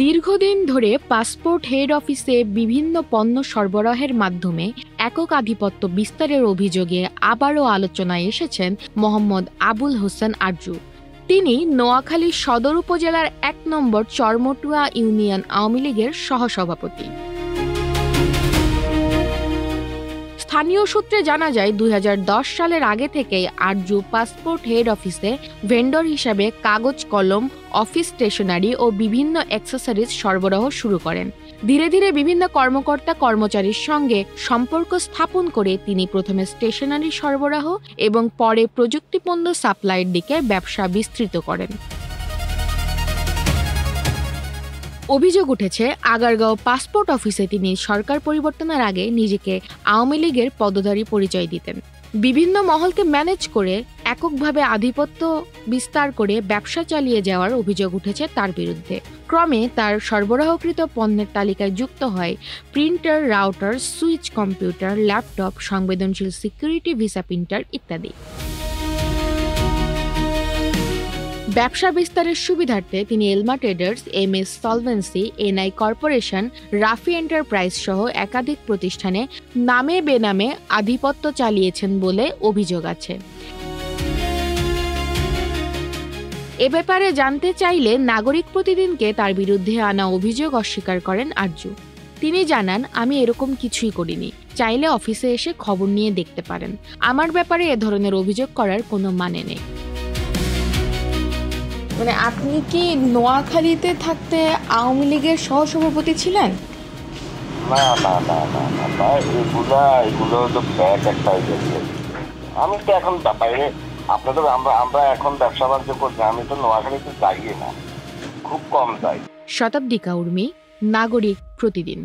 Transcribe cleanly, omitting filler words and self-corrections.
দীর্ঘদিন ধরে passport head অফিসে বিভিন্ন পণ্য সরবরাহের মাধ্যমে একক আধিপত্য বিস্তারের অভিযোগে আবারও আলোচনায় এসেছেন মোহাম্মদ আবুল হোসেন আরজু। তিনি নোয়াখালী সদর উপজেলার ১ নম্বর চরমটুয়া ইউনিয়ন আওয়ামী লীগের সহসভাপতি। স্থানীয় সূত্রে জানা যায় ২০১০ সালের আগে থেকেই আরজু পাসপোর্ট হেড অফিসে ভেন্ডর হিসাবে কাগজ কলম, অফিস স্টেশনারি ও বিভিন্ন অ্যাক্সেসরিজ সরবরাহ শুরু করেন। ধীরে ধীরে বিভিন্ন কর্মকর্তা কর্মচারীর সঙ্গে সম্পর্ক স্থাপন করে তিনি প্রথমে স্টেশনারি সরবরাহ এবং পরে প্রযুক্তিপণ্য সাপ্লাইয়ের দিকে ব্যবসা বিস্তৃত করেন। অভিযোগ উঠেছে, আগারগাঁও পাসপোর্ট অফিসে তিনি সরকার পরিবর্তনের আগে নিজেকে আওয়ামী লীগের পদধারী পরিচয় দিতেন। বিভিন্ন মহলকে ম্যানেজ করে এককভাবে আধিপত্য বিস্তার করে ব্যবসা চালিয়ে যাওয়ার অভিযোগ উঠেছে তার বিরুদ্ধে। ক্রমে তার সরবরাহকৃত পণ্যের তালিকায় যুক্ত হয় printer, router, switch, computer, laptop, সংবেদনশীল সিকিউরিটি ভিসা প্রিন্টার ইত্যাদি। ব্যবসা বিস্তারের সুবিধার্থে তিনি Elma traders, MS solvency, NI corporation, Rafi enterprise সহ একাধিক প্রতিষ্ঠানে নামে বেনামে আধিপত্য চালিয়েছেন বলে অভিযোগ আছে। এ ব্যাপারে জানতে চাইলে নাগরিক প্রতিদিনকে তার বিরুদ্ধে আনা অভিযোগ অস্বীকার করেন আরজু। তিনি জানান, আমি এরকম কিছুই করিনি, চাইলে অফিসে এসে খবর নিয়ে দেখতে পারেন। আমার ব্যাপারে এ ধরনের অভিযোগ করার কোনো মানে নেই। মানে আপনি কি নোয়াখালীতে থাকতে আওয়ামী লীগের সহসভাপতি ছিলেন? না না না না না না, এগুলো তো ব্যাগ একটা হয়ে গেছে। আমি তো এখন বাইরে আপনাদের আমরা এখন ব্যবসা বাণিজ্য করছি। আমি তো নোয়াখালীতে যাই না, খুব কম যাই। শতাব্দী কাউর্মি, নাগরিক প্রতিদিন।